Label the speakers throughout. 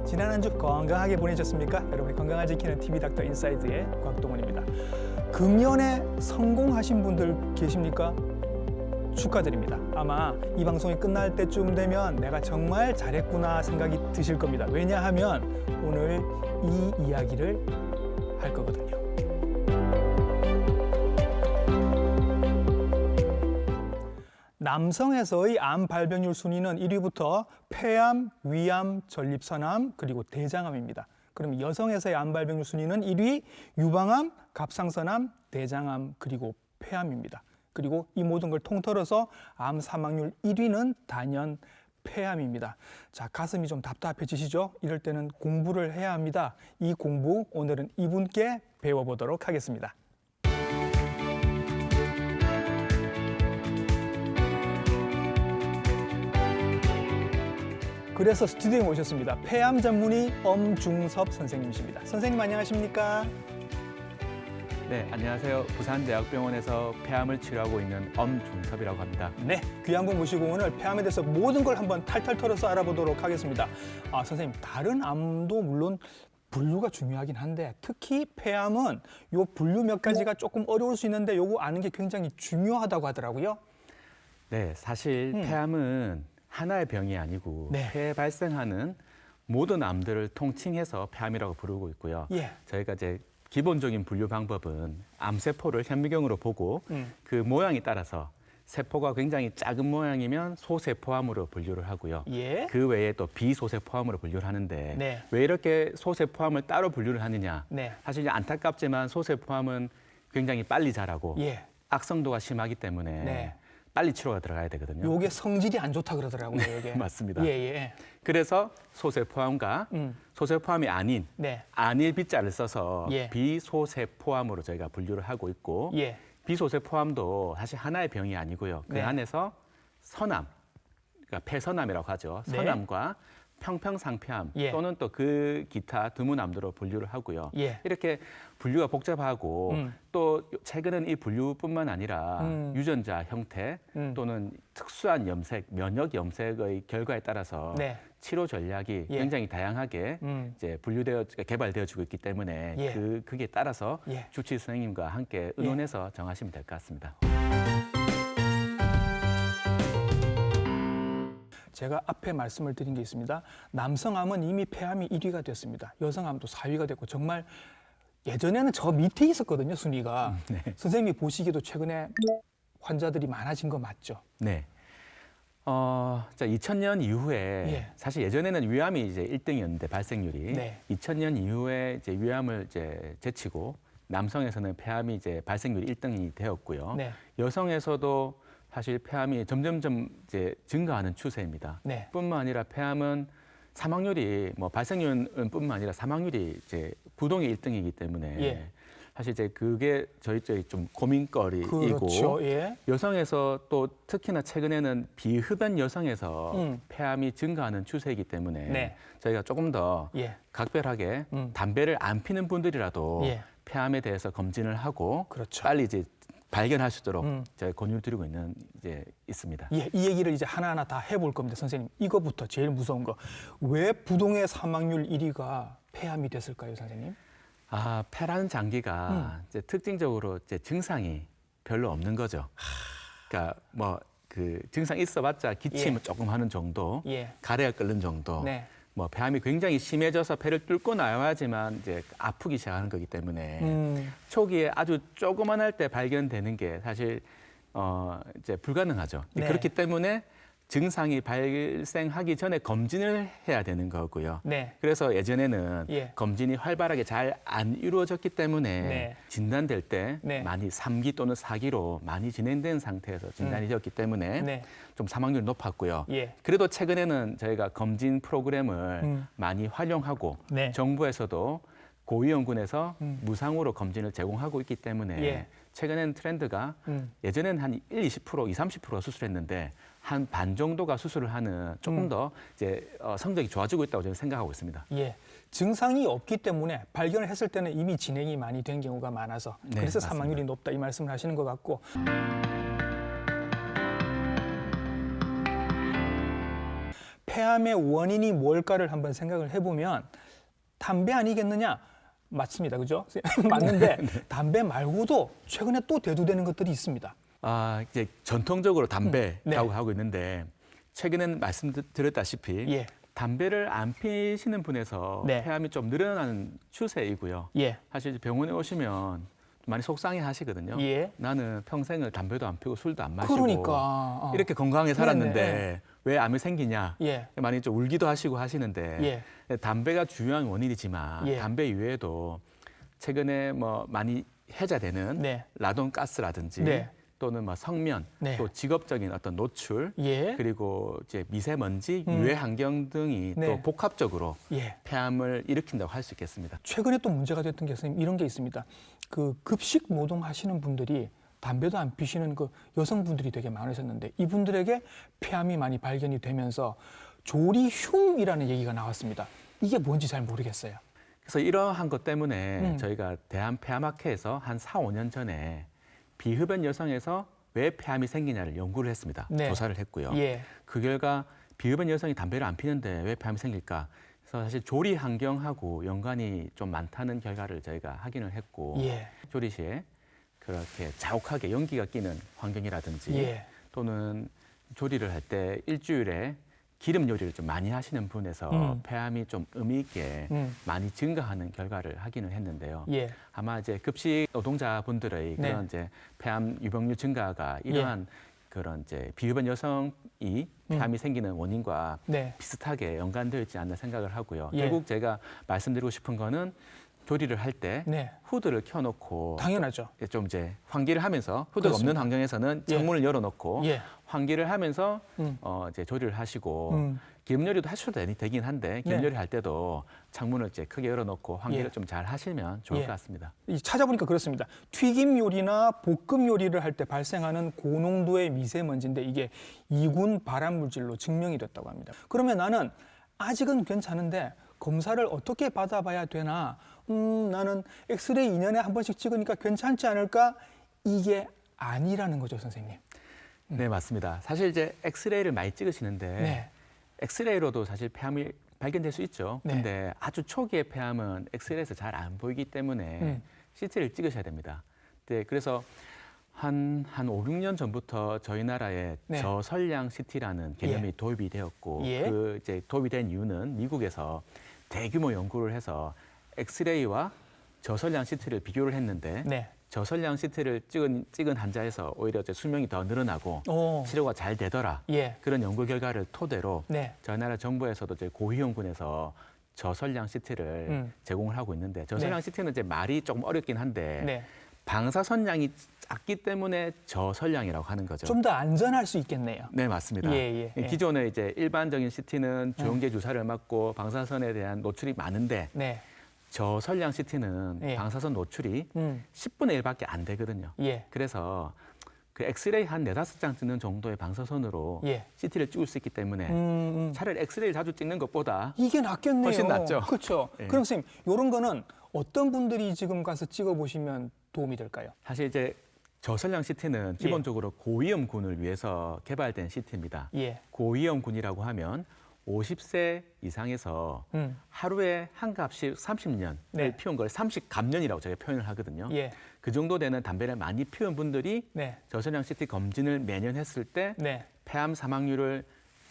Speaker 1: 지난 한 주 건강하게 보내셨습니까? 여러분이 건강을 지키는 TV 닥터 인사이드의 곽동원입니다. 금연에 성공하신 분들 계십니까? 축하드립니다. 아마 이 방송이 끝날 때쯤 되면 내가 정말 잘했구나 생각이 드실 겁니다. 왜냐하면 오늘 이 이야기를 할 거거든요. 남성에서의 암 발병률 순위는 1위부터 폐암, 위암, 전립선암, 그리고 대장암입니다. 그럼 여성에서의 암 발병률 순위는 1위 유방암, 갑상선암, 대장암, 그리고 폐암입니다. 그리고 이 모든 걸 통틀어서 암 사망률 1위는 단연 폐암입니다. 자, 가슴이 좀 답답해지시죠? 이럴 때는 공부를 해야 합니다. 이 공부 오늘은 이분께 배워보도록 하겠습니다. 그래서 스튜디오에 모셨습니다. 폐암 전문의 엄중섭 선생님이십니다. 선생님 안녕하십니까?
Speaker 2: 네, 안녕하세요. 부산대학병원에서 폐암을 치료하고 있는 엄중섭이라고 합니다.
Speaker 1: 네, 귀한 분 모시고 오늘 폐암에 대해서 모든 걸 한번 탈탈 털어서 알아보도록 하겠습니다. 선생님, 다른 암도 물론 분류가 중요하긴 한데 특히 폐암은 요 분류 몇 가지가 조금 어려울 수 있는데 요거 아는 게 굉장히 중요하다고 하더라고요.
Speaker 2: 네, 사실 폐암은 하나의 병이 아니고
Speaker 1: 네.
Speaker 2: 폐에 발생하는 모든 암들을 통칭해서 폐암이라고 부르고 있고요.
Speaker 1: 예.
Speaker 2: 저희가 이제 기본적인 분류 방법은 암세포를 현미경으로 보고 그 모양에 따라서 세포가 굉장히 작은 모양이면 소세포암으로 분류를 하고요.
Speaker 1: 예.
Speaker 2: 그 외에 또 비소세포암으로 분류를 하는데
Speaker 1: 네.
Speaker 2: 왜 이렇게 소세포암을 따로 분류를 하느냐?
Speaker 1: 네.
Speaker 2: 사실 안타깝지만 소세포암은 굉장히 빨리 자라고
Speaker 1: 예.
Speaker 2: 악성도가 심하기 때문에
Speaker 1: 네.
Speaker 2: 빨리 치료가 들어가야 되거든요.
Speaker 1: 요게 성질이 안 좋다 그러더라고요. 이게.
Speaker 2: 맞습니다.
Speaker 1: 예, 예.
Speaker 2: 그래서 소세포암과 소세포암이 아닌
Speaker 1: 네.
Speaker 2: 안일 비자를 써서
Speaker 1: 예.
Speaker 2: 비소세포암으로 저희가 분류를 하고 있고
Speaker 1: 예.
Speaker 2: 비소세포암도 사실 하나의 병이 아니고요. 그
Speaker 1: 네.
Speaker 2: 안에서 선암, 그러니까 폐선암이라고 하죠.
Speaker 1: 네.
Speaker 2: 선암과 평평상폐암
Speaker 1: 예.
Speaker 2: 또는 또 그 기타 드문암들로 분류를 하고요.
Speaker 1: 예.
Speaker 2: 이렇게 분류가 복잡하고 또 최근엔 이 분류뿐만 아니라 유전자 형태 또는 특수한 염색, 면역 염색의 결과에 따라서
Speaker 1: 네.
Speaker 2: 치료 전략이
Speaker 1: 예.
Speaker 2: 굉장히 다양하게 이제 개발되어지고 있기 때문에
Speaker 1: 예.
Speaker 2: 그게 따라서
Speaker 1: 예.
Speaker 2: 주치 선생님과 함께 의논해서 정하시면 될 것 같습니다.
Speaker 1: 제가 앞에 말씀을 드린 게 있습니다. 남성암은 이미 폐암이 1위가 됐습니다. 여성암도 4위가 됐고 정말 예전에는 저 밑에 있었거든요, 순위가.
Speaker 2: 네.
Speaker 1: 선생님이 보시기에도 최근에 환자들이 많아진 거 맞죠?
Speaker 2: 네. 자, 2000년 이후에
Speaker 1: 예.
Speaker 2: 사실 예전에는 위암이 이제 1등이었는데 발생률이
Speaker 1: 네.
Speaker 2: 2000년 이후에 이제 위암을 이제 제치고 남성에서는 폐암이 이제 발생률이 1등이 되었고요.
Speaker 1: 네.
Speaker 2: 여성에서도 사실 폐암이 점점점 이제 증가하는 추세입니다.
Speaker 1: 네.
Speaker 2: 뿐만 아니라 폐암은 사망률이 뭐 발생률은 뿐만 아니라 사망률이 이제 부동의 1등이기 때문에
Speaker 1: 예.
Speaker 2: 사실 이제 그게 저희 좀 고민거리이고
Speaker 1: 그렇죠. 예.
Speaker 2: 여성에서 또 특히나 최근에는 비흡연 여성에서 폐암이 증가하는 추세이기 때문에
Speaker 1: 네.
Speaker 2: 저희가 조금 더
Speaker 1: 예.
Speaker 2: 각별하게 담배를 안 피는 분들이라도
Speaker 1: 예.
Speaker 2: 폐암에 대해서 검진을 하고
Speaker 1: 그렇죠.
Speaker 2: 빨리 이제 발견할 수 있도록 저희 권유를 드리고 있습니다.
Speaker 1: 예, 이 얘기를 이제 하나하나 다 해볼 겁니다. 선생님, 이거부터 제일 무서운 거. 왜 부동의 사망률 1위가 폐암이 됐을까요, 선생님?
Speaker 2: 폐라는 장기가 이제 특징적으로 이제 증상이 별로 없는 거죠. 그러니까 뭐 그 증상 있어봤자 기침을
Speaker 1: 예.
Speaker 2: 조금 하는 정도,
Speaker 1: 예.
Speaker 2: 가래가 끓는 정도.
Speaker 1: 네.
Speaker 2: 뭐 폐암이 굉장히 심해져서 폐를 뚫고 나와야지만 이제 아프기 시작하는 거기 때문에 초기에 아주 조그만할 때 발견되는 게 사실 이제 불가능하죠.
Speaker 1: 네.
Speaker 2: 그렇기 때문에 증상이 발생하기 전에 검진을 해야 되는 거고요.
Speaker 1: 네.
Speaker 2: 그래서 예전에는
Speaker 1: 예.
Speaker 2: 검진이 활발하게 잘 안 이루어졌기 때문에
Speaker 1: 네.
Speaker 2: 진단될 때
Speaker 1: 네.
Speaker 2: 많이 3기 또는 4기로 많이 진행된 상태에서 진단이 되었기 때문에
Speaker 1: 네.
Speaker 2: 좀 사망률이 높았고요.
Speaker 1: 예.
Speaker 2: 그래도 최근에는 저희가 검진 프로그램을 많이 활용하고
Speaker 1: 네.
Speaker 2: 정부에서도 고위험군에서 무상으로 검진을 제공하고 있기 때문에
Speaker 1: 예.
Speaker 2: 최근에는 트렌드가 예전에는 한 20%, 30% 수술했는데 한 반 정도가 수술을 하는 조금 더 이제 성적이 좋아지고 있다고 저는 생각하고 있습니다.
Speaker 1: 예. 증상이 없기 때문에 발견을 했을 때는 이미 진행이 많이 된 경우가 많아서
Speaker 2: 네,
Speaker 1: 그래서
Speaker 2: 맞습니다.
Speaker 1: 사망률이 높다 이 말씀을 하시는 것 같고 폐암의 원인이 뭘까를 한번 생각을 해보면 담배 아니겠느냐? 맞습니다. 그죠? 맞는데 담배 말고도 최근에 또 대두되는 것들이 있습니다.
Speaker 2: 이제 전통적으로 담배라고
Speaker 1: 네.
Speaker 2: 하고 있는데 최근에는 말씀드렸다시피
Speaker 1: 예.
Speaker 2: 담배를 안 피시는 분에서
Speaker 1: 네.
Speaker 2: 폐암이 좀 늘어나는 추세이고요.
Speaker 1: 예.
Speaker 2: 사실 이제 병원에 오시면 많이 속상해 하시거든요.
Speaker 1: 예.
Speaker 2: 나는 평생을 담배도 안 피우고 술도 안 마시고
Speaker 1: 그러니까
Speaker 2: 이렇게 건강하게 살았는데
Speaker 1: 네네.
Speaker 2: 왜 암이 생기냐.
Speaker 1: 예.
Speaker 2: 많이 좀 울기도 하시고 하시는데
Speaker 1: 예.
Speaker 2: 담배가 주요한 원인이지만
Speaker 1: 예.
Speaker 2: 담배 이외에도 최근에 뭐 많이 해자되는
Speaker 1: 네.
Speaker 2: 라돈가스라든지
Speaker 1: 네.
Speaker 2: 또는 뭐 성면,
Speaker 1: 네.
Speaker 2: 또 직업적인 어떤 노출,
Speaker 1: 예.
Speaker 2: 그리고 이제 미세먼지, 유해 환경 등이
Speaker 1: 네.
Speaker 2: 또 복합적으로
Speaker 1: 예.
Speaker 2: 폐암을 일으킨다고 할 수 있겠습니다.
Speaker 1: 최근에 또 문제가 됐던 게 선생님 이런 게 있습니다. 그 급식 노동 하시는 분들이 담배도 안 피시는 그 여성분들이 되게 많으셨는데 이분들에게 폐암이 많이 발견이 되면서 조리흉이라는 얘기가 나왔습니다. 이게 뭔지 잘 모르겠어요.
Speaker 2: 그래서 이러한 것 때문에 저희가 대한폐암학회에서 한 4, 5년 전에 비흡연 여성에서 왜 폐암이 생기냐를 연구를 했습니다.
Speaker 1: 네.
Speaker 2: 조사를 했고요.
Speaker 1: 예.
Speaker 2: 그 결과 비흡연 여성이 담배를 안 피는데 왜 폐암이 생길까? 그래서 사실 조리 환경하고 연관이 좀 많다는 결과를 저희가 확인을 했고
Speaker 1: 예.
Speaker 2: 조리 시에 그렇게 자욱하게 연기가 끼는 환경이라든지
Speaker 1: 예.
Speaker 2: 또는 조리를 할 때 일주일에 기름 요리를 좀 많이 하시는 분에서 폐암이 좀 의미 있게 많이 증가하는 결과를 확인을 했는데요.
Speaker 1: 예.
Speaker 2: 아마 이제 급식 노동자분들의
Speaker 1: 네.
Speaker 2: 그런 이제 폐암 유병률 증가가 이러한 그런 이제 비흡연 여성이 폐암이 생기는 원인과
Speaker 1: 네.
Speaker 2: 비슷하게 연관되어 있지 않나 생각을 하고요.
Speaker 1: 예.
Speaker 2: 결국 제가 말씀드리고 싶은 거는 조리를 할 때
Speaker 1: 네.
Speaker 2: 후드를 켜놓고
Speaker 1: 당연하죠.
Speaker 2: 좀 이제 환기를 하면서 후드가
Speaker 1: 그렇습니다.
Speaker 2: 없는 환경에서는
Speaker 1: 예.
Speaker 2: 창문을 열어놓고
Speaker 1: 예.
Speaker 2: 환기를 하면서 이제 조리를 하시고 기름 요리도 하셔도 되긴 한데 기름
Speaker 1: 네.
Speaker 2: 요리 할 때도 창문을 이제 크게 열어놓고 환기를
Speaker 1: 예.
Speaker 2: 좀 잘 하시면 좋을
Speaker 1: 예.
Speaker 2: 것 같습니다.
Speaker 1: 찾아보니까 그렇습니다. 튀김 요리나 볶음 요리를 할 때 발생하는 고농도의 미세먼지인데 이게 이군 발암 물질로 증명이 됐다고 합니다. 그러면 나는 아직은 괜찮은데 검사를 어떻게 받아봐야 되나? 나는 엑스레이 2년에 한 번씩 찍으니까 괜찮지 않을까? 이게 아니라는 거죠, 선생님.
Speaker 2: 네, 맞습니다. 사실 이제 엑스레이를 많이 찍으시는데
Speaker 1: 네.
Speaker 2: 엑스레이로도 사실 폐암이 발견될 수 있죠.
Speaker 1: 네.
Speaker 2: 근데 아주 초기의 폐암은 엑스레이에서 잘 안 보이기 때문에 CT를 찍으셔야 됩니다. 네, 그래서 한 5, 6년 전부터 저희 나라에
Speaker 1: 네.
Speaker 2: 저설량 CT라는 개념이 도입이 되었고
Speaker 1: 예.
Speaker 2: 그 이제 도입이 된 이유는 미국에서 대규모 연구를 해서 엑스레이와 저설량 CT를 비교를 했는데
Speaker 1: 네.
Speaker 2: 저설량 CT를 찍은 환자에서 오히려 이제 수명이 더 늘어나고
Speaker 1: 오.
Speaker 2: 치료가 잘 되더라.
Speaker 1: 예.
Speaker 2: 그런 연구 결과를 토대로
Speaker 1: 네.
Speaker 2: 저희 나라 정부에서도 이제 고위험군에서 저설량 CT를 제공을 하고 있는데 저설량
Speaker 1: 네.
Speaker 2: CT는 이제 말이 조금 어렵긴 한데
Speaker 1: 네.
Speaker 2: 방사선량이 작기 때문에 저설량이라고 하는 거죠.
Speaker 1: 좀 더 안전할 수 있겠네요.
Speaker 2: 네, 맞습니다.
Speaker 1: 예, 예.
Speaker 2: 기존에 이제 일반적인 CT는 주용계 주사를 맞고 방사선에 대한 노출이 많은데
Speaker 1: 네.
Speaker 2: 저설량 CT는
Speaker 1: 예.
Speaker 2: 방사선 노출이
Speaker 1: 음.
Speaker 2: 10분의 1밖에 안 되거든요.
Speaker 1: 예.
Speaker 2: 그래서 그 엑스레이 한 4-5장 찍는 정도의 방사선으로
Speaker 1: 예.
Speaker 2: CT를 찍을 수 있기 때문에 차라리 엑스레이를 자주 찍는 것보다
Speaker 1: 이게 낫겠네요.
Speaker 2: 훨씬 낫죠.
Speaker 1: 그렇죠.
Speaker 2: 예.
Speaker 1: 그럼 선생님, 이런 거는 어떤 분들이 지금 가서 찍어보시면 도움이 될까요?
Speaker 2: 사실 이제 저설량 CT는 기본적으로 고위험군을 위해서 개발된 CT입니다.
Speaker 1: 예.
Speaker 2: 고위험군이라고 하면 50세 이상에서 하루에 한 갑씩 30년을
Speaker 1: 네.
Speaker 2: 피운 걸 30감년이라고 저희가 표현을 하거든요.
Speaker 1: 예.
Speaker 2: 그 정도 되는 담배를 많이 피운 분들이
Speaker 1: 네.
Speaker 2: 저설량 CT 검진을 매년 했을 때
Speaker 1: 네.
Speaker 2: 폐암 사망률을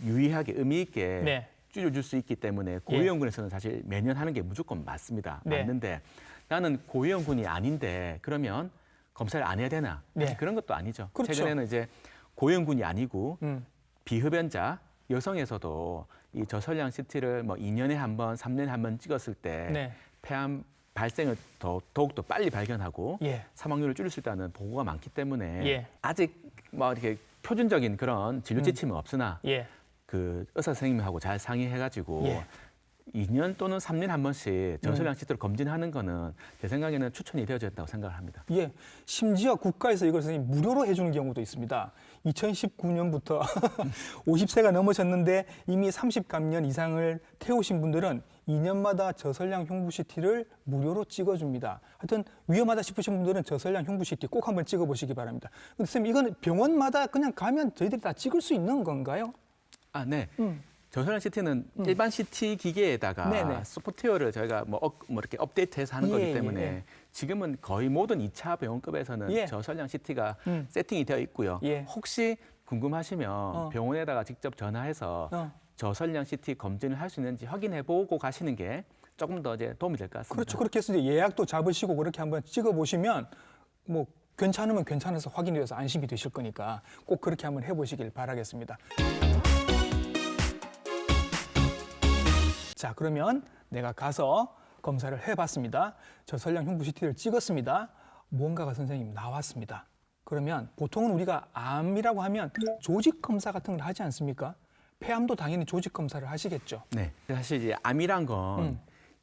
Speaker 2: 유의하게 의미 있게
Speaker 1: 네.
Speaker 2: 줄여줄 수 있기 때문에 고위험군에서는 사실 매년 하는 게 무조건 맞습니다.
Speaker 1: 네.
Speaker 2: 맞는데 나는 고위험군이 아닌데 그러면 검사를 안 해야 되나?
Speaker 1: 네.
Speaker 2: 그런 것도 아니죠.
Speaker 1: 그렇죠.
Speaker 2: 최근에는 이제 고위험군이 아니고
Speaker 1: 음.
Speaker 2: 비흡연자 여성에서도 이 저설량 CT를 뭐 2년에 한 번, 3년에 한 번 찍었을 때
Speaker 1: 네.
Speaker 2: 폐암 발생을 더욱더 빨리 발견하고
Speaker 1: 예.
Speaker 2: 사망률을 줄일 수 있다는 보고가 많기 때문에
Speaker 1: 예.
Speaker 2: 아직 뭐 이렇게 표준적인 그런 진료 지침은 없으나
Speaker 1: 예.
Speaker 2: 그 의사 선생님하고 잘 상의해가지고
Speaker 1: 예.
Speaker 2: 2년 또는 3년에 한 번씩 저설량 CT를 검진하는 거는 제 생각에는 추천이 되어야 된다고 생각을 합니다.
Speaker 1: 예. 심지어 국가에서 이걸 선생님 무료로 해주는 경우도 있습니다. 2019년부터 50세가 넘으셨는데 이미 30감년 이상을 태우신 분들은 2년마다 저설량 흉부 CT를 무료로 찍어줍니다. 하여튼 위험하다 싶으신 분들은 저설량 흉부 CT 꼭 한번 찍어보시기 바랍니다. 근데 선생님 이건 병원마다 그냥 가면 저희들이 다 찍을 수 있는 건가요?
Speaker 2: 아, 네. 저설량 CT는 일반 CT 기계에다가
Speaker 1: 네네.
Speaker 2: 소프트웨어를 저희가 뭐 이렇게 업데이트해서 하는
Speaker 1: 예,
Speaker 2: 거기 때문에
Speaker 1: 예.
Speaker 2: 지금은 거의 모든 2차 병원급에서는
Speaker 1: 예.
Speaker 2: 저설량 CT가
Speaker 1: 음.
Speaker 2: 세팅이 되어 있고요.
Speaker 1: 예.
Speaker 2: 혹시 궁금하시면 병원에다가 직접 전화해서 저설량 CT 검진을 할 수 있는지 확인해보고 가시는 게 조금 더 이제 도움이 될 것 같습니다.
Speaker 1: 그렇죠. 그렇게 해서 이제 예약도 잡으시고 그렇게 한번 찍어보시면 뭐 괜찮으면 괜찮아서 확인이 돼서 안심이 되실 거니까 꼭 그렇게 한번 해보시길 바라겠습니다. 자, 그러면 내가 가서 검사를 해봤습니다. 저설량 흉부 CT를 찍었습니다. 뭔가가 선생님 나왔습니다. 그러면 보통은 우리가 암이라고 하면 조직 검사 같은 걸 하지 않습니까? 폐암도 당연히 조직 검사를 하시겠죠.
Speaker 2: 네. 사실 이제 암이란 건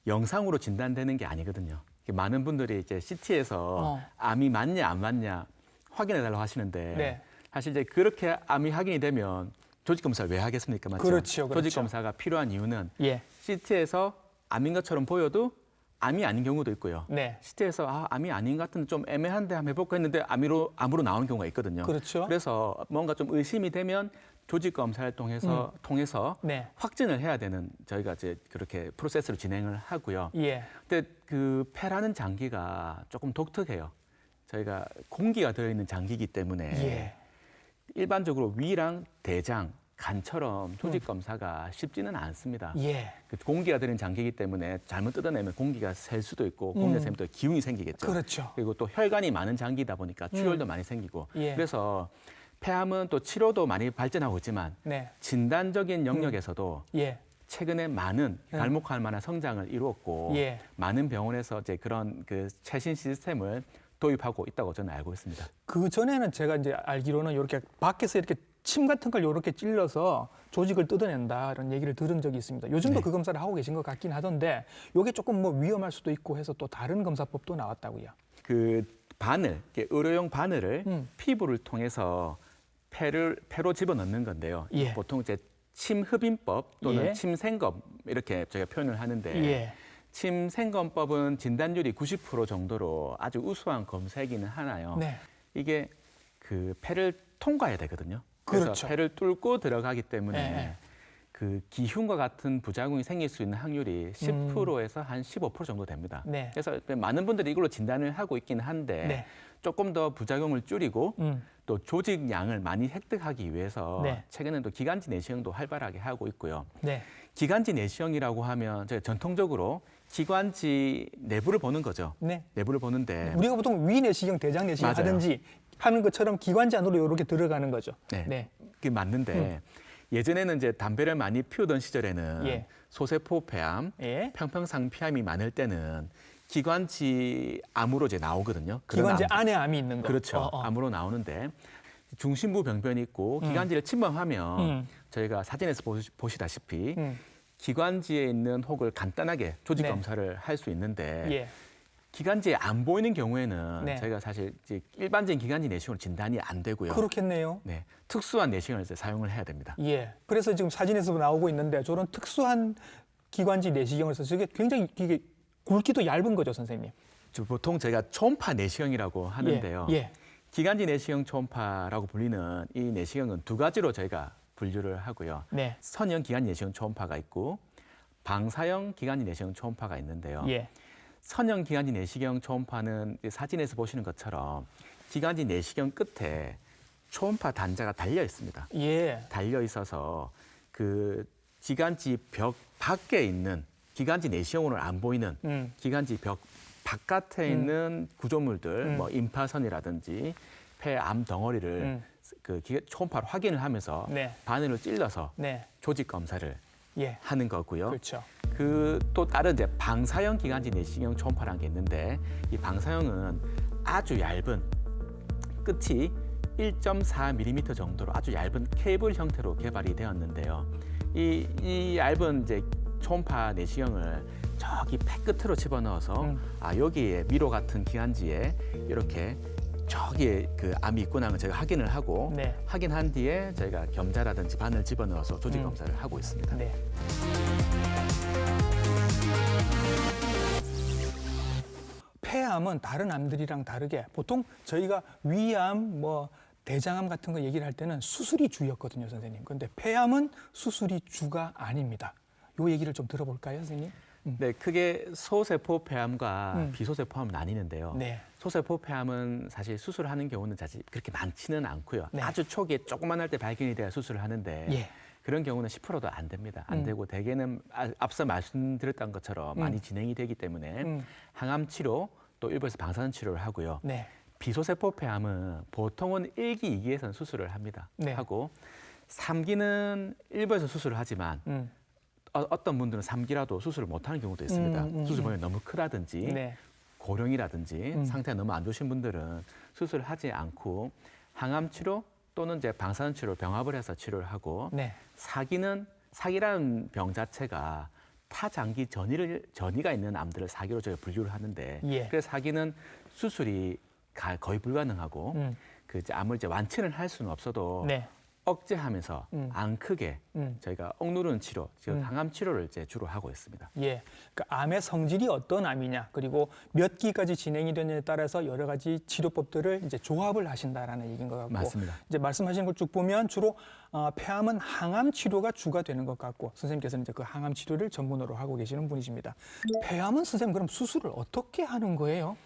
Speaker 2: 영상으로 진단되는 게 아니거든요. 많은 분들이 이제 CT에서 암이 맞냐 안 맞냐 확인해 달라고 하시는데
Speaker 1: 네.
Speaker 2: 사실 이제 그렇게 암이 확인이 되면 조직 검사를 왜 하겠습니까? 맞죠?
Speaker 1: 그렇죠, 그렇죠.
Speaker 2: 조직 검사가 필요한 이유는
Speaker 1: 예.
Speaker 2: CT에서 암인 것처럼 보여도 암이 아닌 경우도 있고요.
Speaker 1: 네.
Speaker 2: CT에서 암이 아닌 것 같은데 좀 애매한데 한번 해볼까 했는데 암으로 나오는 경우가 있거든요.
Speaker 1: 그렇죠.
Speaker 2: 그래서 뭔가 좀 의심이 되면 조직 검사를 통해서
Speaker 1: 네.
Speaker 2: 확진을 해야 되는 저희가 이제 그렇게 프로세스를 진행을 하고요.
Speaker 1: 예.
Speaker 2: 근데 그 폐라는 장기가 조금 독특해요. 저희가 공기가 들어있는 장기이기 때문에
Speaker 1: 예.
Speaker 2: 일반적으로 위랑 대장, 간처럼 조직 검사가 쉽지는 않습니다.
Speaker 1: 예.
Speaker 2: 그 공기가 들어있는 장기이기 때문에 잘못 뜯어내면 공기가 셀 수도 있고 공기가 새면 또 기운이 생기겠죠.
Speaker 1: 그렇죠.
Speaker 2: 그리고 또 혈관이 많은 장기이다 보니까 출혈도 많이 생기고
Speaker 1: 예.
Speaker 2: 그래서 폐암은 또 치료도 많이 발전하고 있지만
Speaker 1: 네.
Speaker 2: 진단적인 영역에서도
Speaker 1: 예.
Speaker 2: 최근에 많은 괄목할 만한 성장을 이루었고
Speaker 1: 예.
Speaker 2: 많은 병원에서 이제 그런 그 최신 시스템을 도입하고 있다고 저는 알고 있습니다.
Speaker 1: 그 전에는 제가 이제 알기로는 이렇게 밖에서 이렇게 침 같은 걸 이렇게 찔러서 조직을 뜯어낸다 이런 얘기를 들은 적이 있습니다. 요즘도 그 검사를 하고 계신 것 같긴 하던데 이게 조금 뭐 위험할 수도 있고 해서 또 다른 검사법도 나왔다고요.
Speaker 2: 그 바늘, 의료용 바늘을 피부를 통해서 폐로 집어넣는 건데요.
Speaker 1: 예.
Speaker 2: 보통 이제 침흡인법 또는
Speaker 1: 예.
Speaker 2: 침생검 이렇게 저희가 표현을 하는데
Speaker 1: 예.
Speaker 2: 침생검법은 진단율이 90% 정도로 아주 우수한 검사이기는 하나요.
Speaker 1: 네.
Speaker 2: 이게 그 폐를 통과해야 되거든요. 그래서
Speaker 1: 그렇죠.
Speaker 2: 폐를 뚫고 들어가기 때문에
Speaker 1: 예.
Speaker 2: 그 기흉과 같은 부작용이 생길 수 있는 확률이 10%에서 한 15% 정도 됩니다.
Speaker 1: 네.
Speaker 2: 그래서 많은 분들이 이걸로 진단을 하고 있긴 한데
Speaker 1: 네.
Speaker 2: 조금 더 부작용을 줄이고
Speaker 1: 음.
Speaker 2: 또 조직량을 많이 획득하기 위해서
Speaker 1: 네.
Speaker 2: 최근에는 또 기관지 내시경도 활발하게 하고 있고요.
Speaker 1: 네.
Speaker 2: 기관지 내시경이라고 하면 저희가 전통적으로 기관지 내부를 보는 거죠.
Speaker 1: 네.
Speaker 2: 내부를 보는데
Speaker 1: 우리가 보통 위 내시경, 대장 내시경
Speaker 2: 맞아요.
Speaker 1: 하든지 하는 것처럼 기관지 안으로 이렇게 들어가는 거죠.
Speaker 2: 네.
Speaker 1: 네.
Speaker 2: 그게 맞는데 예전에는 이제 담배를 많이 피우던 시절에는
Speaker 1: 예.
Speaker 2: 소세포 폐암,
Speaker 1: 예.
Speaker 2: 평평상 폐암이 많을 때는 기관지 암으로 이제 나오거든요. 그런
Speaker 1: 기관지
Speaker 2: 암.
Speaker 1: 안에 암이 있는 거.
Speaker 2: 그렇죠. 암으로 나오는데 중심부 병변이 있고 기관지를 침범하면 저희가 사진에서 보시다시피 기관지에 있는 혹을 간단하게 조직
Speaker 1: 네.
Speaker 2: 검사를 할 수 있는데
Speaker 1: 예.
Speaker 2: 기관지에 안 보이는 경우에는
Speaker 1: 네.
Speaker 2: 저희가 사실 이제 일반적인 기관지 내시경으로 진단이 안 되고요.
Speaker 1: 그렇겠네요.
Speaker 2: 네, 특수한 내시경을 이제 사용을 해야 됩니다.
Speaker 1: 예. 그래서 지금 사진에서 나오고 있는데 저런 특수한 기관지 내시경을 써서 이게 굉장히 이게 굵기도 얇은 거죠, 선생님.
Speaker 2: 보통 저희가 초음파 내시경이라고 하는데요.
Speaker 1: 예.
Speaker 2: 기관지 내시경 초음파라고 불리는 이 내시경은 두 가지로 저희가 분류를 하고요.
Speaker 1: 네.
Speaker 2: 선형 기관지 내시경 초음파가 있고 방사형 기관지 내시경 초음파가 있는데요.
Speaker 1: 예.
Speaker 2: 선형 기관지 내시경 초음파는 사진에서 보시는 것처럼 기관지 내시경 끝에 초음파 단자가 달려 있습니다.
Speaker 1: 예.
Speaker 2: 달려 있어서 그 기관지 벽 밖에 있는 기관지 내시경으로 안 보이는 기관지 벽 바깥에 있는 구조물들, 뭐 임파선이라든지 폐암 덩어리를 그 초음파로 확인을 하면서
Speaker 1: 네.
Speaker 2: 바늘을 찔러서
Speaker 1: 네.
Speaker 2: 조직 검사를
Speaker 1: 예.
Speaker 2: 하는 거고요.
Speaker 1: 그렇죠.
Speaker 2: 그 또 다른 이제 방사형 기관지 내시경 초음파라는 게 있는데 이 방사형은 아주 얇은 끝이 1.4mm 정도로 아주 얇은 케이블 형태로 개발이 되었는데요. 이 얇은 이제 초음파 내시경을 저기 폐 끝으로 집어넣어서 여기에 미로 같은 기관지에 이렇게 저기에 그 암이 있구나 하는 저희가 확인을 하고
Speaker 1: 네.
Speaker 2: 확인한 뒤에 저희가 겸자라든지 바늘 집어넣어서 조직 검사를 하고 있습니다.
Speaker 1: 네. 폐암은 다른 암들이랑 다르게 보통 저희가 위암, 뭐 대장암 같은 거 얘기를 할 때는 수술이 주였거든요, 선생님. 그런데 폐암은 수술이 주가 아닙니다. 요 얘기를 좀 들어볼까요, 선생님?
Speaker 2: 네, 크게 소세포 폐암과 비소세포암은 나뉘는데요.
Speaker 1: 네.
Speaker 2: 소세포 폐암은 사실 수술하는 경우는 사실 그렇게 많지는 않고요.
Speaker 1: 네.
Speaker 2: 아주 초기에 조그만 때 발견이 돼야 수술을 하는데
Speaker 1: 예.
Speaker 2: 그런 경우는 10%도 안 됩니다. 안 되고 대개는 앞서 말씀드렸던 것처럼 많이 진행이 되기 때문에 항암 치료 또 일부에서 방사선 치료를 하고요.
Speaker 1: 네.
Speaker 2: 비소세포 폐암은 보통은 1기, 2기에서는 수술을 합니다.
Speaker 1: 네.
Speaker 2: 하고 3기는 일부에서 수술을 하지만 어떤 분들은 3기라도 수술을 못하는 경우도 있습니다. 수술 범위가 너무 크다든지
Speaker 1: 네.
Speaker 2: 고령이라든지 상태가 너무 안 좋으신 분들은 수술을 하지 않고 항암 치료 또는 이제 방사선 치료를 병합을 해서 치료를 하고
Speaker 1: 네.
Speaker 2: 사기라는 병 자체가 타장기 전이가 있는 암들을 사기로 저희가 분류를 하는데
Speaker 1: 예.
Speaker 2: 그래서 사기는 수술이 거의 불가능하고 그 이제 암을 이제 완치는 할 수는 없어도
Speaker 1: 네.
Speaker 2: 억제하면서 안 크게 저희가 억누르는 치료, 즉 항암 치료를 이제 주로 하고 있습니다.
Speaker 1: 예. 그러니까 암의 성질이 어떤 암이냐, 그리고 몇 기까지 진행이 되느냐에 따라서 여러 가지 치료법들을 이제 조합을 하신다라는 얘기인 것 같고.
Speaker 2: 맞습니다.
Speaker 1: 이제 말씀하신 걸 쭉 보면 주로 폐암은 항암 치료가 주가 되는 것 같고, 선생님께서는 이제 그 항암 치료를 전문으로 하고 계시는 분이십니다. 폐암은 선생님 그럼 수술을 어떻게 하는 거예요?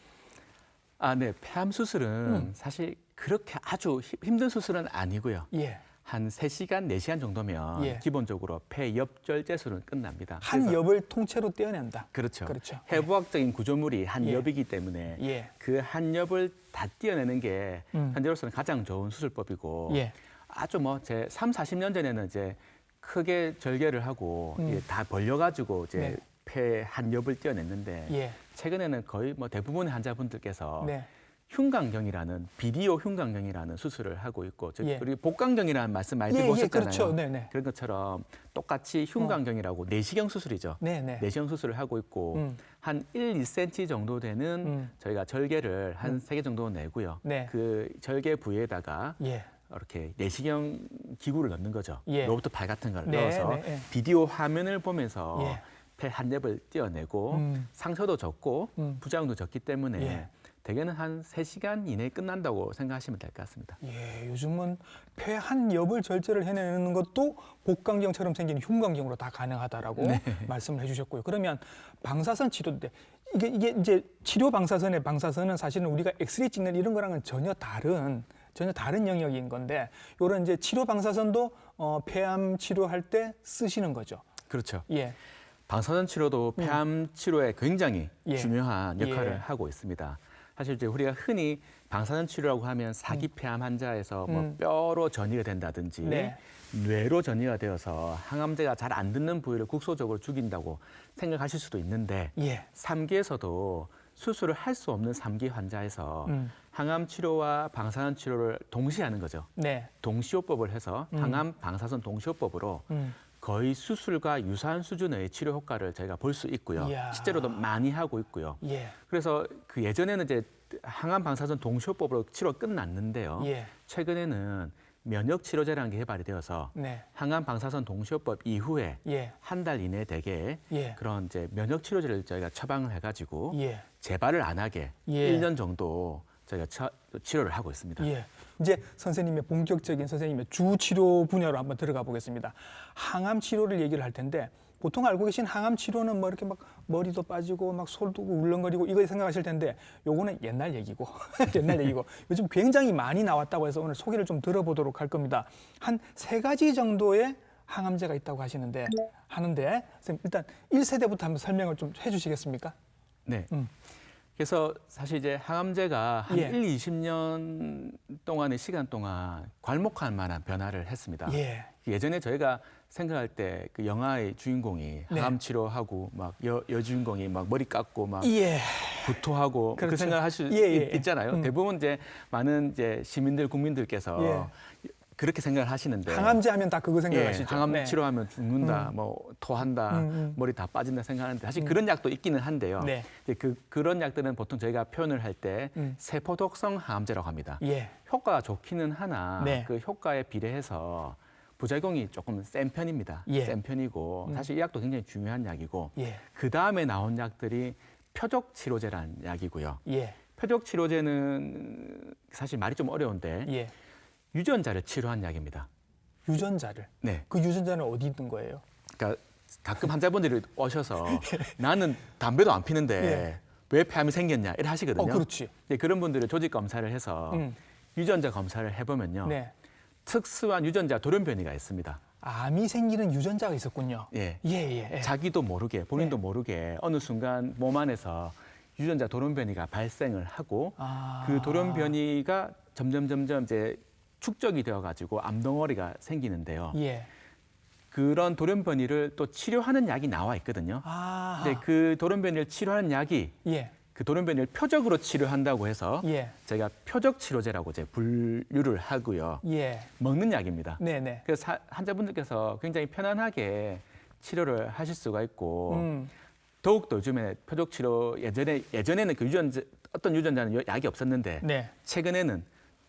Speaker 2: 아, 네. 폐암 수술은 사실 그렇게 아주 힘든 수술은 아니고요.
Speaker 1: 예.
Speaker 2: 한 3시간, 4시간 정도면
Speaker 1: 예.
Speaker 2: 기본적으로 폐엽절제술은 끝납니다.
Speaker 1: 한
Speaker 2: 그래서
Speaker 1: 엽을 통째로 떼어낸다.
Speaker 2: 그렇죠.
Speaker 1: 그렇죠.
Speaker 2: 해부학적인 구조물이 한
Speaker 1: 예.
Speaker 2: 엽이기 때문에
Speaker 1: 예.
Speaker 2: 그 한 엽을 다 떼어내는 게 현재로서는 가장 좋은 수술법이고
Speaker 1: 예.
Speaker 2: 아주 뭐 제 3, 40년 전에는 이제 크게 절개를 하고 이게 다 벌려가지고 이제
Speaker 1: 네.
Speaker 2: 폐 한 엽을 떼어냈는데
Speaker 1: 예.
Speaker 2: 최근에는 거의 뭐 대부분의 환자분들께서
Speaker 1: 네.
Speaker 2: 흉곽경이라는 비디오 흉곽경이라는 수술을 하고 있고
Speaker 1: 예.
Speaker 2: 우리 복강경이라는 말씀 많이
Speaker 1: 예,
Speaker 2: 들어보셨잖아요.
Speaker 1: 예, 그렇죠. 네네.
Speaker 2: 그런 것처럼 똑같이 흉곽경이라고 내시경 수술이죠.
Speaker 1: 네네.
Speaker 2: 내시경 수술을 하고 있고 한 1, 2cm 정도 되는 저희가 절개를 한 3개 정도 내고요.
Speaker 1: 네.
Speaker 2: 그 절개 부위에다가
Speaker 1: 예.
Speaker 2: 이렇게 내시경 기구를 넣는 거죠.
Speaker 1: 예.
Speaker 2: 로봇 팔 같은 걸
Speaker 1: 네,
Speaker 2: 넣어서
Speaker 1: 네, 네.
Speaker 2: 비디오 화면을 보면서
Speaker 1: 예.
Speaker 2: 폐 한 엽을 떼어내고 상처도 적고 부작용도 적기 때문에
Speaker 1: 예.
Speaker 2: 대개는 한 3시간 이내에 끝난다고 생각하시면 될 것 같습니다.
Speaker 1: 예, 요즘은 폐 한 엽을 절제를 해내는 것도 복강경처럼 생긴 흉곽경으로 다 가능하다라고 말씀을 해주셨고요. 그러면 방사선 치료인데 이게 이제 치료 방사선의 방사선은 사실은 우리가 엑스레이 찍는 이런 거랑은 전혀 다른 영역인 건데, 이런 이제 치료 방사선도 폐암 치료할 때 쓰시는 거죠.
Speaker 2: 그렇죠.
Speaker 1: 예,
Speaker 2: 방사선 치료도 폐암 치료에 굉장히
Speaker 1: 예.
Speaker 2: 중요한 역할을
Speaker 1: 예.
Speaker 2: 하고 있습니다. 사실 이제 우리가 흔히 방사선 치료라고 하면 사기 폐암 환자에서 뭐 뼈로 전이가 된다든지
Speaker 1: 네.
Speaker 2: 뇌로 전이가 되어서 항암제가 잘 안 듣는 부위를 국소적으로 죽인다고 생각하실 수도 있는데
Speaker 1: 예,
Speaker 2: 3기에서도 수술을 할 수 없는 3기 환자에서 항암 치료와 방사선 치료를 동시에 하는 거죠.
Speaker 1: 네,
Speaker 2: 동시호법을 해서 항암 방사선 동시호법으로 거의 수술과 유사한 수준의 치료 효과를 저희가 볼 수 있고요.
Speaker 1: 이야.
Speaker 2: 실제로도 많이 하고 있고요.
Speaker 1: 예,
Speaker 2: 그래서 그 예전에는 이제 항암 방사선 동시호법으로 치료가 끝났는데요.
Speaker 1: 예.
Speaker 2: 최근에는 면역 치료제라는 게 개발이 되어서
Speaker 1: 네,
Speaker 2: 항암 방사선 동시호법 이후에
Speaker 1: 예,
Speaker 2: 한 달 이내 되게
Speaker 1: 예.
Speaker 2: 그런 이제 면역 치료제를 저희가 처방을 해가지고
Speaker 1: 예.
Speaker 2: 재발을 안 하게
Speaker 1: 예.
Speaker 2: 1년 정도 저희가 치료를 하고 있습니다.
Speaker 1: 예. 이제 본격적인 선생님의 주 치료 분야로 한번 들어가 보겠습니다. 항암 치료를 얘기를 할 텐데, 보통 알고 계신 항암 치료는 뭐 이렇게 막 머리도 빠지고 막 솔도 울렁거리고 이거 생각하실 텐데, 요거는 옛날 얘기고 옛날 얘기고 요즘 굉장히 많이 나왔다고 해서 오늘 소개를 좀 들어보도록 할 겁니다. 한 3가지 정도의 항암제가 있다고 하는데 선생님 일단 1세대부터 한번 설명을 좀 해주시겠습니까?
Speaker 2: 네. 그래서 사실 이제 항암제가 한
Speaker 1: 예.
Speaker 2: 1, 20년 동안의 시간 동안 괄목할 만한 변화를 했습니다.
Speaker 1: 예.
Speaker 2: 예전에 저희가 생각할 때 그 영화의 주인공이
Speaker 1: 네.
Speaker 2: 항암 치료하고 막 여주인공이 막 머리 깎고 막
Speaker 1: 예.
Speaker 2: 구토하고 그
Speaker 1: 그렇죠.
Speaker 2: 생각할 수
Speaker 1: 예.
Speaker 2: 있잖아요. 대부분 이제 많은 이제 시민들 국민들께서 그렇게 생각을 하시는데
Speaker 1: 항암제 하면 다 그거 생각하시죠?
Speaker 2: 항암
Speaker 1: 네.
Speaker 2: 치료하면 죽는다, 뭐 토한다, 머리 다 빠진다 생각하는데 사실 그런 약도 있기는 한데요.
Speaker 1: 네.
Speaker 2: 이제 그런 약들은 보통 저희가 표현을 할 때 세포독성 항암제라고 합니다.
Speaker 1: 예.
Speaker 2: 효과가 좋기는 하나
Speaker 1: 네.
Speaker 2: 그 효과에 비례해서 부작용이 조금 센 편입니다.
Speaker 1: 예.
Speaker 2: 센 편이고 사실 이 약도 굉장히 중요한 약이고
Speaker 1: 예.
Speaker 2: 그 다음에 나온 약들이 표적 치료제라는 약이고요.
Speaker 1: 예.
Speaker 2: 표적 치료제는 사실 말이 좀 어려운데
Speaker 1: 예.
Speaker 2: 유전자를 치료한 약입니다.
Speaker 1: 유전자를.
Speaker 2: 네.
Speaker 1: 그 유전자는 어디 있는 거예요?
Speaker 2: 그러니까 가끔 환자분들이 오셔서 나는 담배도 안 피는데
Speaker 1: 예.
Speaker 2: 왜 폐암이 생겼냐 이래 하시거든요.
Speaker 1: 그렇지.
Speaker 2: 네, 그런 분들을 조직 검사를 해서 유전자 검사를 해보면요.
Speaker 1: 네.
Speaker 2: 특수한 유전자 돌연변이가 있습니다.
Speaker 1: 암이 생기는 유전자가 있었군요.
Speaker 2: 예.
Speaker 1: 예.
Speaker 2: 자기도 모르게 본인도
Speaker 1: 네.
Speaker 2: 모르게 어느 순간 몸 안에서 유전자 돌연변이가 발생을 하고
Speaker 1: 아.
Speaker 2: 그 돌연변이가 점점 이제 축적이 되어가지고 암덩어리가 생기는데요.
Speaker 1: 예.
Speaker 2: 그런 돌연변이를 또 치료하는 약이 나와 있거든요.
Speaker 1: 아.
Speaker 2: 근데 그 돌연변이를 치료하는 약이
Speaker 1: 예.
Speaker 2: 그 돌연변이를 표적으로 치료한다고 해서
Speaker 1: 예.
Speaker 2: 저희가 표적 치료제라고 이제 분류를 하고요.
Speaker 1: 예.
Speaker 2: 먹는 약입니다.
Speaker 1: 네네.
Speaker 2: 그래서 환자분들께서 굉장히 편안하게 치료를 하실 수가 있고 더욱더 요즘에 표적 치료 예전에는 그 어떤 유전자는 약이 없었는데
Speaker 1: 네.
Speaker 2: 최근에는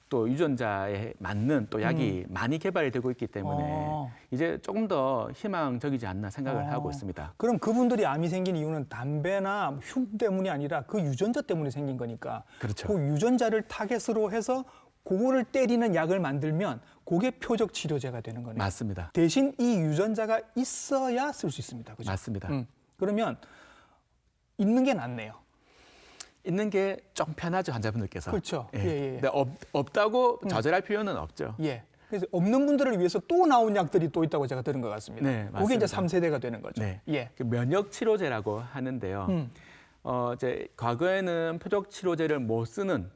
Speaker 2: 또 유전자에 맞는 또 약이 많이 개발이 되고 있기 때문에 이제 조금 더 희망적이지 않나 생각을 하고 있습니다.
Speaker 1: 그럼 그분들이 암이 생긴 이유는 담배나 흉 때문이 아니라 그 유전자 때문에 생긴 거니까.
Speaker 2: 그렇죠.
Speaker 1: 그 유전자를 타겟으로 해서 그거를 때리는 약을 만들면 그게 표적 치료제가 되는 거네요.
Speaker 2: 맞습니다.
Speaker 1: 대신 이 유전자가 있어야 쓸 수 있습니다. 그죠?
Speaker 2: 맞습니다.
Speaker 1: 그러면 있는 게 낫네요.
Speaker 2: 있는 게 좀 편하죠, 환자분들께서.
Speaker 1: 그렇죠.
Speaker 2: 예.
Speaker 1: 예.
Speaker 2: 근데 없다고 좌절할 필요는 없죠.
Speaker 1: 예. 그래서 없는 분들을 위해서 또 나온 약들이 또 있다고 제가 들은 것 같습니다.
Speaker 2: 네,
Speaker 1: 그게 이제
Speaker 2: 맞습니다.
Speaker 1: 3세대가 되는 거죠.
Speaker 2: 네.
Speaker 1: 예.
Speaker 2: 그 면역 치료제라고 하는데요. 이제 과거에는 표적 치료제를 못 쓰는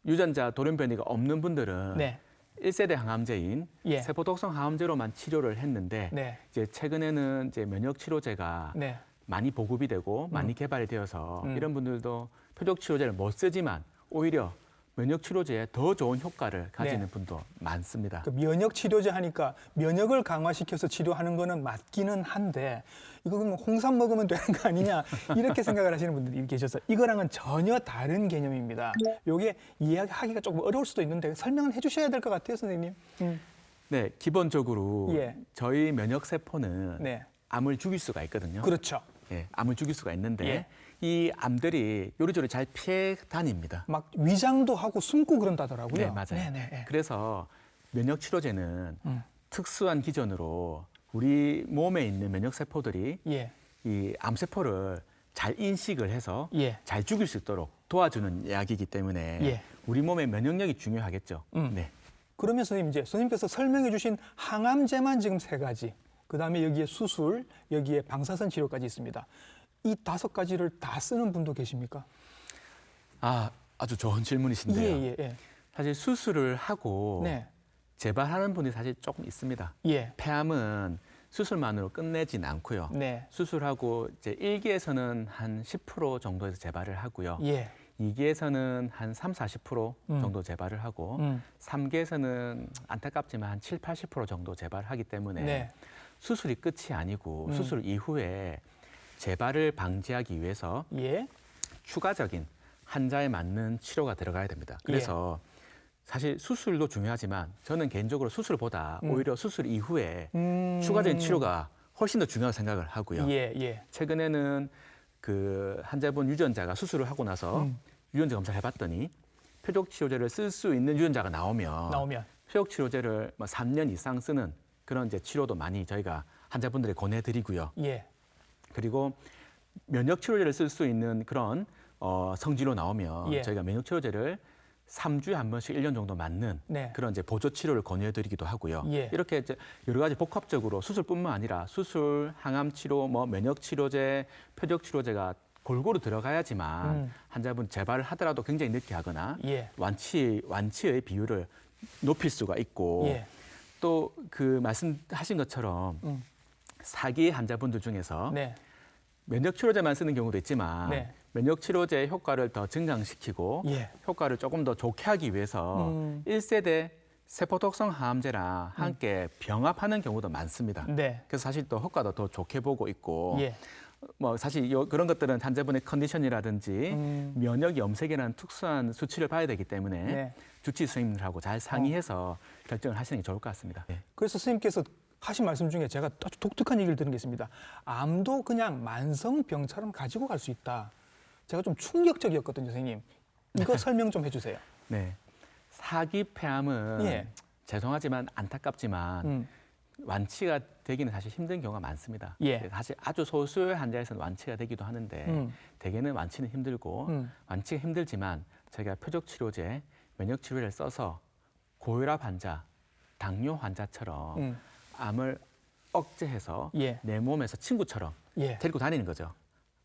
Speaker 2: 유전자 돌연변이가 없는 분들은
Speaker 1: 네.
Speaker 2: 1세대 항암제인
Speaker 1: 예.
Speaker 2: 세포독성 항암제로만 치료를 했는데
Speaker 1: 네.
Speaker 2: 이제 최근에는 이제 면역 치료제가
Speaker 1: 네.
Speaker 2: 많이 보급이 되고 많이 개발이 되어서 이런 분들도 표적 치료제를 못 쓰지만 오히려 면역 치료제에 더 좋은 효과를 가지는
Speaker 1: 네.
Speaker 2: 분도 많습니다.
Speaker 1: 그 면역 치료제 하니까 면역을 강화시켜서 치료하는 거는 맞기는 한데 이거 그러면 홍삼 먹으면 되는 거 아니냐 이렇게 생각을 하시는 분들이 계셔서 이거랑은 전혀 다른 개념입니다. 요게 이해하기가 조금 어려울 수도 있는데 설명을 해주셔야 될 것 같아요, 선생님.
Speaker 2: 네, 기본적으로
Speaker 1: 예.
Speaker 2: 저희 면역 세포는
Speaker 1: 네.
Speaker 2: 암을 죽일 수가 있거든요.
Speaker 1: 그렇죠.
Speaker 2: 예, 암을 죽일 수가 있는데
Speaker 1: 예.
Speaker 2: 이 암들이 요리조리 잘 피해 다닙니다.
Speaker 1: 막 위장도 하고 숨고 그런다더라고요.
Speaker 2: 네, 맞아요.
Speaker 1: 네네. 예.
Speaker 2: 그래서 면역 치료제는 특수한 기전으로 우리 몸에 있는 면역 세포들이
Speaker 1: 예.
Speaker 2: 이 암세포를 잘 인식을 해서
Speaker 1: 예.
Speaker 2: 잘 죽일 수 있도록 도와주는 약이기 때문에
Speaker 1: 예.
Speaker 2: 우리 몸의 면역력이 중요하겠죠. 네.
Speaker 1: 그러면 선생님 이제 선생님께서 설명해 주신 항암제만 지금 3가지, 그다음에 여기에 수술, 여기에 방사선 치료까지 있습니다. 이 5가지를 다 쓰는 분도 계십니까?
Speaker 2: 아주 좋은 질문이신데요.
Speaker 1: 예.
Speaker 2: 사실 수술을 하고
Speaker 1: 네.
Speaker 2: 재발하는 분이 사실 조금 있습니다.
Speaker 1: 예.
Speaker 2: 폐암은 수술만으로 끝내진 않고요.
Speaker 1: 네.
Speaker 2: 수술하고 이제 1기에서는 한 10% 정도에서 재발을 하고요.
Speaker 1: 예.
Speaker 2: 2기에서는 한 30-40% 정도 재발을 하고 3기에서는 안타깝지만 한 70-80% 정도 재발하기 때문에
Speaker 1: 네.
Speaker 2: 수술이 끝이 아니고 수술 이후에 재발을 방지하기 위해서
Speaker 1: 예.
Speaker 2: 추가적인 환자에 맞는 치료가 들어가야 됩니다. 그래서 사실 수술도 중요하지만 저는 개인적으로 수술보다 오히려 수술 이후에 추가적인 치료가 훨씬 더 중요하다고 생각을 하고요.
Speaker 1: 예.
Speaker 2: 최근에는 그 환자분 유전자가 수술을 하고 나서 유전자 검사를 해봤더니 표적 치료제를 쓸 수 있는 유전자가 나오면 표적 치료제를 3년 이상 쓰는 그런 이제 치료도 많이 저희가 환자분들에 권해드리고요.
Speaker 1: 예.
Speaker 2: 그리고 면역 치료제를 쓸 수 있는 그런 성질로 나오면
Speaker 1: 예.
Speaker 2: 저희가 면역 치료제를 3주에 한 번씩 1년 정도 맞는
Speaker 1: 네.
Speaker 2: 그런 이제 보조 치료를 권유해드리기도 하고요.
Speaker 1: 예.
Speaker 2: 이렇게 이제 여러 가지 복합적으로 수술뿐만 아니라 수술, 항암 치료, 면역 치료제, 표적 치료제가 골고루 들어가야지만 환자분 재발을 하더라도 굉장히 늦게 하거나
Speaker 1: 예.
Speaker 2: 완치의 비율을 높일 수가 있고
Speaker 1: 예.
Speaker 2: 또 그 말씀하신 것처럼 사기 환자분들 중에서
Speaker 1: 네.
Speaker 2: 면역 치료제만 쓰는 경우도 있지만
Speaker 1: 네.
Speaker 2: 면역 치료제의 효과를 더 증강시키고
Speaker 1: 예.
Speaker 2: 효과를 조금 더 좋게 하기 위해서 1세대 세포독성 항암제랑 함께 병합하는 경우도 많습니다.
Speaker 1: 네.
Speaker 2: 그래서 사실 또 효과도 더 좋게 보고 있고
Speaker 1: 예.
Speaker 2: 뭐 사실 그런 것들은 환자분의 컨디션이라든지 면역 염색이라는 특수한 수치를 봐야 되기 때문에
Speaker 1: 네.
Speaker 2: 주치 선생님들하고 잘 상의해서 결정을 하시는 게 좋을 것 같습니다. 네.
Speaker 1: 그래서 선생님께서 하신 말씀 중에 제가 아주 독특한 얘기를 들은 게 있습니다. 암도 그냥 만성병처럼 가지고 갈 수 있다. 제가 좀 충격적이었거든요, 선생님. 이거 설명 좀 해주세요.
Speaker 2: 네. 사기 폐암은
Speaker 1: 예.
Speaker 2: 죄송하지만 안타깝지만 완치가 되기는 사실 힘든 경우가 많습니다.
Speaker 1: 예.
Speaker 2: 사실 아주 소수의 환자에서는 완치가 되기도 하는데 대개는 완치는 힘들고 완치가 힘들지만 저희가 표적치료제, 면역치료제를 써서 고혈압 환자, 당뇨 환자처럼 암을 억제해서
Speaker 1: 예.
Speaker 2: 내 몸에서 친구처럼
Speaker 1: 예.
Speaker 2: 데리고 다니는 거죠.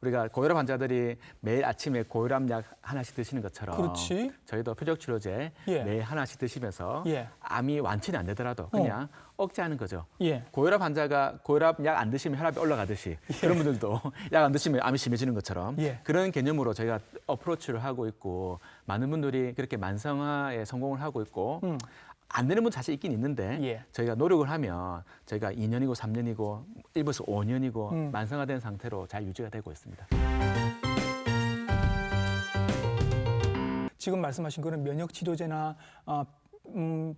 Speaker 2: 우리가 고혈압 환자들이 매일 아침에 고혈압약 하나씩 드시는 것처럼
Speaker 1: 그렇지.
Speaker 2: 저희도 표적치료제
Speaker 1: 예.
Speaker 2: 매일 하나씩 드시면서
Speaker 1: 예.
Speaker 2: 암이 완치는 안 되더라도 그냥 억제하는 거죠.
Speaker 1: 예.
Speaker 2: 고혈압 환자가 고혈압약 안 드시면 혈압이 올라가듯이 그런 분들도 약 안 드시면 암이 심해지는 것처럼
Speaker 1: 예.
Speaker 2: 그런 개념으로 저희가 어프로치를 하고 있고 많은 분들이 그렇게 만성화에 성공을 하고 있고 안 되는 분 사실 있긴 있는데
Speaker 1: 예.
Speaker 2: 저희가 노력을 하면 저희가 2년이고 3년이고 일부에서 5년이고 만성화된 상태로 잘 유지가 되고 있습니다.
Speaker 1: 지금 말씀하신 거는 면역 치료제나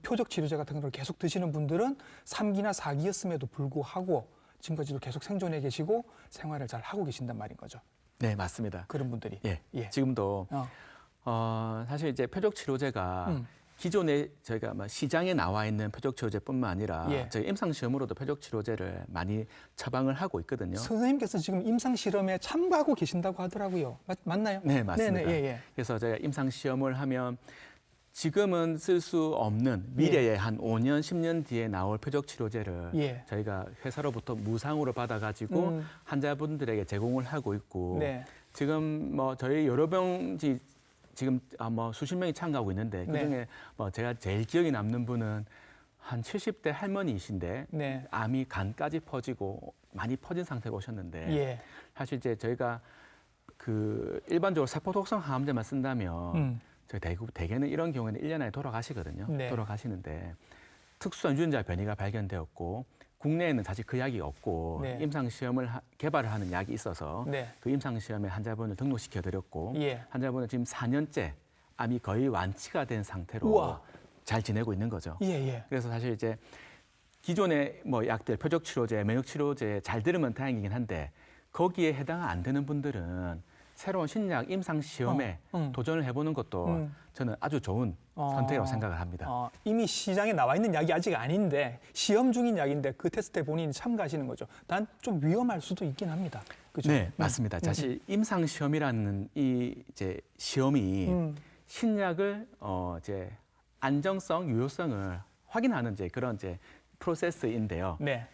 Speaker 1: 표적 치료제 같은 걸 계속 드시는 분들은 3기나 4기였음에도 불구하고 지금까지도 계속 생존해 계시고 생활을 잘 하고 계신단 말인 거죠.
Speaker 2: 네, 맞습니다.
Speaker 1: 그런 분들이.
Speaker 2: 예,
Speaker 1: 예.
Speaker 2: 지금도 사실 이제 표적 치료제가 기존에 저희가 시장에 나와 있는 표적 치료제뿐만 아니라
Speaker 1: 예.
Speaker 2: 저희 임상 시험으로도 표적 치료제를 많이 처방을 하고 있거든요.
Speaker 1: 선생님께서 지금 임상 실험에 참가하고 계신다고 하더라고요. 맞나요?
Speaker 2: 네, 맞습니다.
Speaker 1: 네네, 예, 예.
Speaker 2: 그래서 저희가 임상 시험을 하면 지금은 쓸 수 없는 미래에 한 5년, 10년 뒤에 나올 표적 치료제를
Speaker 1: 예.
Speaker 2: 저희가 회사로부터 무상으로 받아가지고 환자분들에게 제공을 하고 있고
Speaker 1: 네.
Speaker 2: 지금 뭐 저희 여러 병지 지금 뭐 수십 명이 참가하고 있는데
Speaker 1: 네.
Speaker 2: 그중에 뭐 제가 제일 기억에 남는 분은 한 70대 할머니이신데
Speaker 1: 네.
Speaker 2: 암이 간까지 퍼지고 많이 퍼진 상태로 오셨는데
Speaker 1: 예.
Speaker 2: 사실 이제 저희가 그 일반적으로 세포 독성 항암제만 쓴다면 저희 대개는 이런 경우에는 1년 안에 돌아가시거든요.
Speaker 1: 네.
Speaker 2: 돌아가시는데 특수한 유전자 변이가 발견되었고 국내에는 사실 그 약이 없고
Speaker 1: 네.
Speaker 2: 임상 시험을 개발을 하는 약이 있어서
Speaker 1: 네.
Speaker 2: 그 임상 시험에 환자분을 등록시켜 드렸고
Speaker 1: 예.
Speaker 2: 환자분은 지금 4년째 암이 거의 완치가 된 상태로
Speaker 1: 우와.
Speaker 2: 잘 지내고 있는 거죠.
Speaker 1: 예, 예.
Speaker 2: 그래서 사실 이제 기존의 뭐 약들 표적 치료제, 면역 치료제 잘 들으면 다행이긴 한데 거기에 해당 안 되는 분들은 새로운 신약 임상 시험에 도전을 해보는 것도 저는 아주 좋은 선택이라고 생각을 합니다.
Speaker 1: 이미 시장에 나와 있는 약이 아직 아닌데 시험 중인 약인데 그 테스트에 본인이 참가하시는 거죠. 난 좀 위험할 수도 있긴 합니다. 그죠?
Speaker 2: 네, 맞습니다. 사실 임상 시험이라는 이 이제 시험이 신약을 이제 안정성, 유효성을 확인하는 이제 그런 이제 프로세스인데요.
Speaker 1: 네.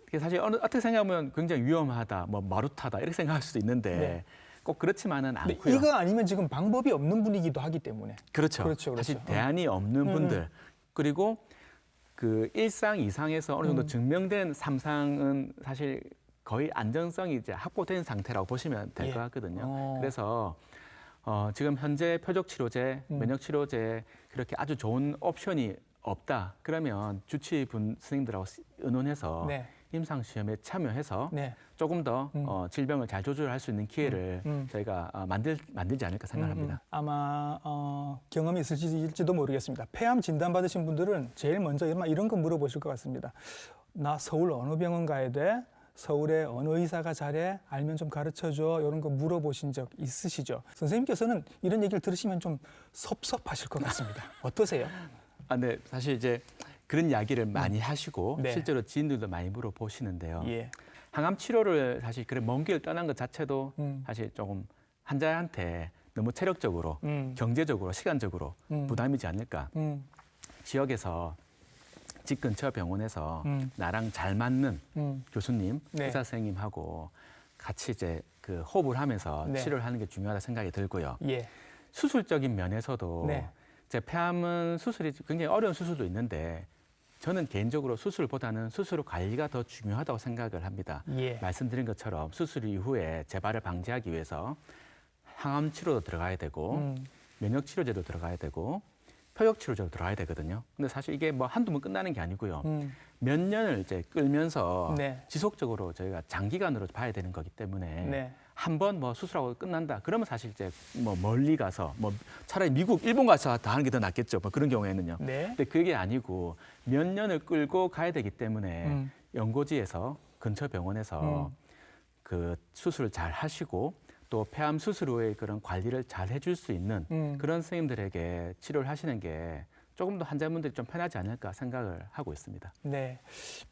Speaker 2: 이게 사실 어떻게 생각하면 굉장히 위험하다, 뭐 마루타다 이렇게 생각할 수도 있는데
Speaker 1: 네.
Speaker 2: 꼭 그렇지만은
Speaker 1: 근데
Speaker 2: 않고요.
Speaker 1: 이거 아니면 지금 방법이 없는 분이기도 하기 때문에.
Speaker 2: 그렇죠.
Speaker 1: 그렇죠,
Speaker 2: 사실
Speaker 1: 그렇죠.
Speaker 2: 대안이 없는 분들 그리고 그 1상 이상에서 어느 정도 증명된 3상은 사실 거의 안정성이 이제 확보된 상태라고 보시면 될
Speaker 1: 예.
Speaker 2: 것 같거든요. 그래서 지금 현재 표적 치료제, 면역 치료제 그렇게 아주 좋은 옵션이 없다. 그러면 주치의분 선생님들하고 의논해서
Speaker 1: 네.
Speaker 2: 임상 시험에 참여해서
Speaker 1: 네.
Speaker 2: 조금 더 질병을 잘 조절할 수 있는 기회를 저희가 만들지 않을까 생각합니다.
Speaker 1: 아마 경험이 있으실지도 모르겠습니다. 폐암 진단 받으신 분들은 제일 먼저 이런 거 물어보실 것 같습니다. 나 서울 어느 병원 가야 돼? 서울에 어느 의사가 잘해? 알면 좀 가르쳐줘. 이런 거 물어보신 적 있으시죠? 선생님께서는 이런 얘기를 들으시면 좀 섭섭하실 것 같습니다. 어떠세요?
Speaker 2: 네, 사실 이제 그런 이야기를 많이 하시고
Speaker 1: 네.
Speaker 2: 실제로 지인들도 많이 물어보시는데요.
Speaker 1: 예.
Speaker 2: 항암 치료를 사실 그런 먼 길 떠난 것 자체도 사실 조금 환자한테 너무 체력적으로, 경제적으로, 시간적으로 부담이지 않을까. 지역에서 집 근처 병원에서 나랑 잘 맞는 교수님,
Speaker 1: 네.
Speaker 2: 의사 선생님하고 같이 이제 그 호흡을 하면서
Speaker 1: 네.
Speaker 2: 치료를 하는 게 중요하다 생각이 들고요.
Speaker 1: 예.
Speaker 2: 수술적인 면에서도
Speaker 1: 네.
Speaker 2: 제 폐암은 수술이 굉장히 어려운 수술도 있는데 저는 개인적으로 수술보다는 수술 후 관리가 더 중요하다고 생각을 합니다.
Speaker 1: 예.
Speaker 2: 말씀드린 것처럼 수술 이후에 재발을 방지하기 위해서 항암 치료도 들어가야 되고 면역 치료제도 들어가야 되고 표적 치료제도 들어가야 되거든요. 근데 사실 이게 뭐 한두 번 끝나는 게 아니고요. 몇 년을 이제 끌면서
Speaker 1: 네.
Speaker 2: 지속적으로 저희가 장기간으로 봐야 되는 거기 때문에
Speaker 1: 네.
Speaker 2: 한 번 뭐 수술하고 끝난다. 그러면 사실 이제 뭐 멀리 가서 뭐 차라리 미국, 일본 가서 다 하는 게 더 낫겠죠. 뭐 그런 경우에는요.
Speaker 1: 네.
Speaker 2: 근데 그게 아니고 몇 년을 끌고 가야 되기 때문에 연고지에서 근처 병원에서 그 수술을 잘 하시고 또 폐암 수술 후에 그런 관리를 잘 해줄 수 있는 그런 선생님들에게 치료를 하시는 게 조금 더 환자분들이 좀 편하지 않을까 생각을 하고 있습니다.
Speaker 1: 네,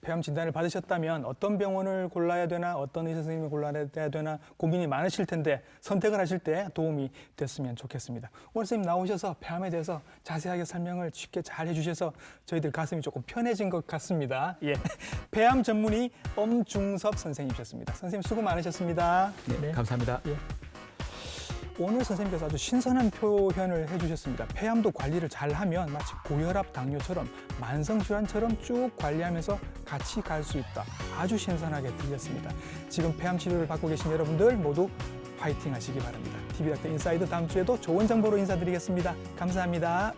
Speaker 1: 폐암 진단을 받으셨다면 어떤 병원을 골라야 되나, 어떤 의사 선생님을 골라야 되나 고민이 많으실 텐데 선택을 하실 때 도움이 됐으면 좋겠습니다. 오늘 선생님 나오셔서 폐암에 대해서 자세하게 설명을 쉽게 잘 해주셔서 저희들 가슴이 조금 편해진 것 같습니다. 예, 폐암 전문의 엄중섭 선생님이셨습니다. 선생님 수고 많으셨습니다.
Speaker 2: 네. 감사합니다.
Speaker 1: 예. 오늘 선생님께서 아주 신선한 표현을 해주셨습니다. 폐암도 관리를 잘하면 마치 고혈압, 당뇨처럼 만성질환처럼 쭉 관리하면서 같이 갈 수 있다. 아주 신선하게 들렸습니다. 지금 폐암 치료를 받고 계신 여러분들 모두 파이팅 하시기 바랍니다. TV닥터 인사이드 다음 주에도 좋은 정보로 인사드리겠습니다. 감사합니다.